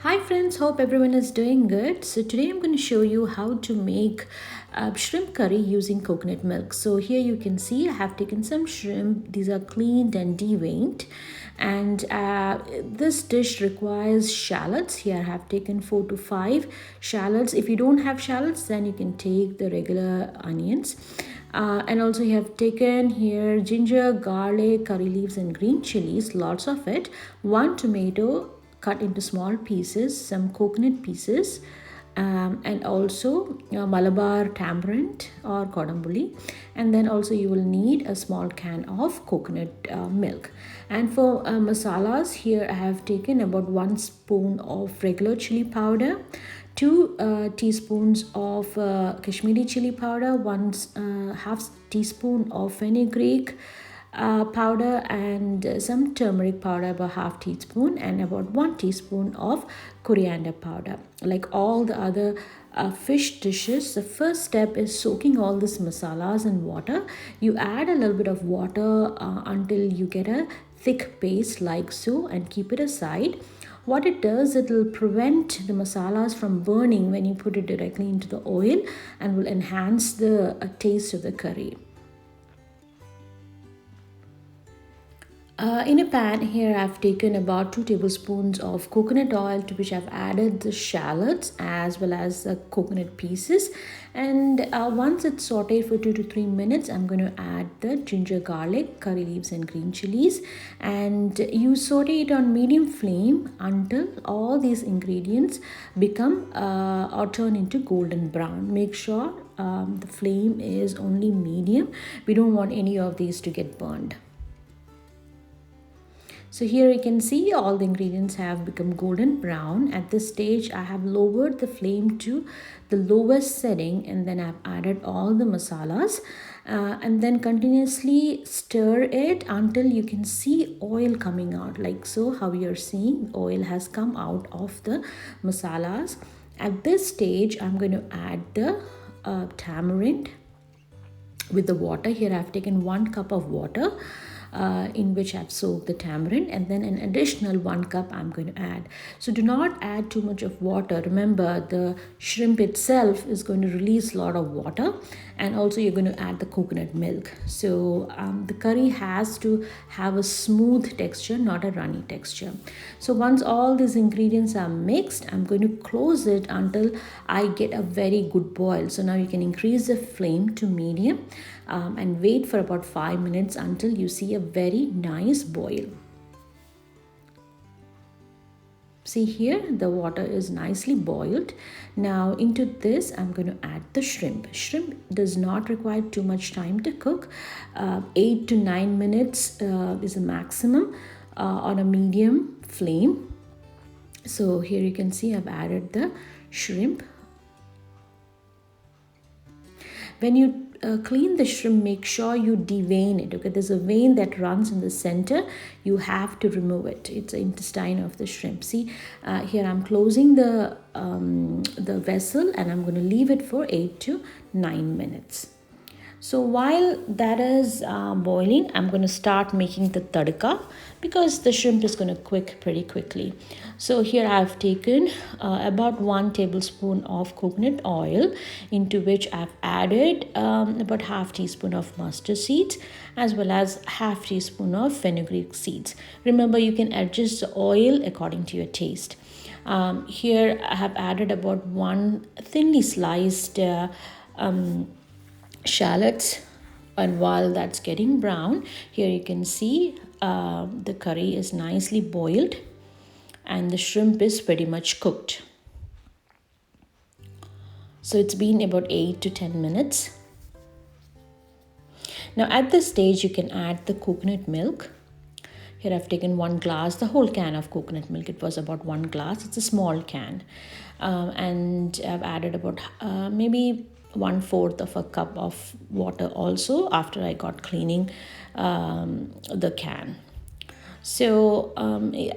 Hi friends, hope everyone is doing good. So today I'm going to show you how to make shrimp curry using coconut milk. So here you can see I have taken some shrimp. These are cleaned and deveined. And this dish requires shallots. Here I have taken 4 to 5 shallots. If you don't have shallots, then you can take the regular onions. And also you have taken here ginger, garlic, curry leaves and green chilies, lots of it, 1 tomato, cut into small pieces, some coconut pieces, and also Malabar tamarind or kodambuli. And then also you will need a small can of coconut milk. And for masalas, here I have taken about 1 spoon of regular chili powder, 2 teaspoons of Kashmiri chili powder, one half teaspoon of fenugreek powder, and some turmeric powder, about half teaspoon, and about 1 teaspoon of coriander powder. Like all the other fish dishes, the first step is soaking all these masalas in water. You add a little bit of water until you get a thick paste like so, and keep it aside. What it does, it will prevent the masalas from burning when you put it directly into the oil, and will enhance the taste of the curry. In a pan here I've taken about 2 tablespoons of coconut oil, to which I've added the shallots as well as the coconut pieces. And once it's sauteed for 2 to 3 minutes, I'm going to add the ginger, garlic, curry leaves and green chilies, and you saute it on medium flame until all these ingredients become or turn into golden brown. Make sure the flame is only medium. We don't want any of these to get burned. So here you can see all the ingredients have become golden brown. At this stage, I have lowered the flame to the lowest setting, and then I've added all the masalas, and then continuously stir it until you can see oil coming out, like so. How you're seeing oil has come out of the masalas. At this stage, I'm going to add the tamarind with the water. Here I've taken 1 cup of water, in which I've soaked the tamarind, and then an additional 1 cup I'm going to add. So do not add too much of water. Remember, the shrimp itself is going to release a lot of water, and also you're going to add the coconut milk. So the curry has to have a smooth texture, not a runny texture. So once all these ingredients are mixed, I'm going to close it until I get a very good boil. So now you can increase the flame to medium, and wait for about 5 minutes until you see a very nice boil. See here, the water is nicely boiled. Now into this, I'm going to add the shrimp. Shrimp does not require too much time to cook. 8 to 9 minutes is the maximum on a medium flame. So here you can see I've added the shrimp. When you clean the shrimp, make sure you devein it. Okay, there's a vein that runs in the center. You have to remove it. It's the intestine of the shrimp. See, here I'm closing the vessel, and I'm going to leave it for 8 to 9 minutes. So while that is boiling, I'm going to start making the tadka, because the shrimp is going to cook pretty quickly. So here I've taken about 1 tablespoon of coconut oil, into which I've added about half teaspoon of mustard seeds, as well as half teaspoon of fenugreek seeds. Remember, you can adjust the oil according to your taste. Here I have added about 1 thinly sliced shallots, and while that's getting brown, here you can see the curry is nicely boiled and the shrimp is pretty much cooked. So it's been about 8 to 10 minutes. Now at this stage, you can add the coconut milk. Here I've taken 1 glass, the whole can of coconut milk. It was about 1 glass. It's a small can. And I've added about maybe 1/4 of a cup of water also, after I got cleaning the can. So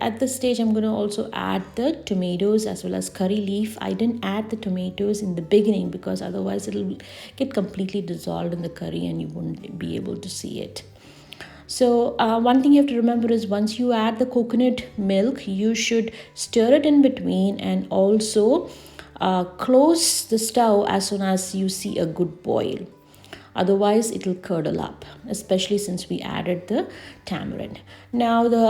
at this stage, I'm going to also add the tomatoes as well as curry leaf. I didn't add the tomatoes in the beginning, because otherwise it'll get completely dissolved in the curry and you won't be able to see it. So one thing you have to remember is once you add the coconut milk, you should stir it in between, and also close the stove as soon as you see a good boil. Otherwise it will curdle up, especially since we added the tamarind. Now the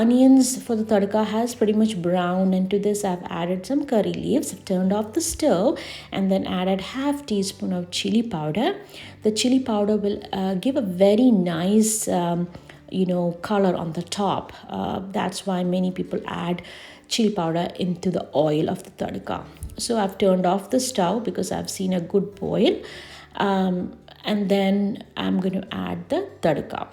onions for the tadka has pretty much browned, and to this I've added some curry leaves. I've turned off the stove and then added half teaspoon of chili powder. The chili powder will give a very nice color on the top. That's why many people add chili powder into the oil of the tadka. So I've turned off the stove because I've seen a good boil. And then I'm going to add the tadka.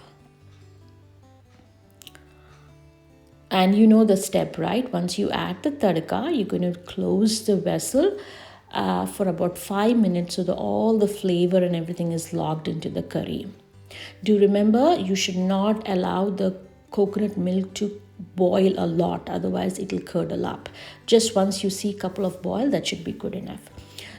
And you know the step, right? Once you add the tadka, you're going to close the vessel for about 5 minutes so that all the flavor and everything is locked into the curry. Do remember, you should not allow the coconut milk to boil a lot, otherwise it will curdle up. Just once you see a couple of boil, that should be good enough.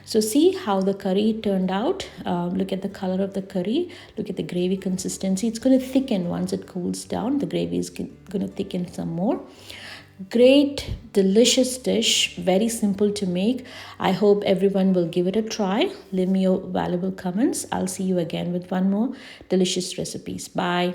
So see how the curry turned out. Look at the color of the curry. Look at the gravy consistency. It's going to thicken once it cools down. The gravy is going to thicken some more. Great, delicious dish. Very simple to make. I hope everyone will give it a try. Leave me your valuable comments. I'll see you again with one more delicious recipes. Bye.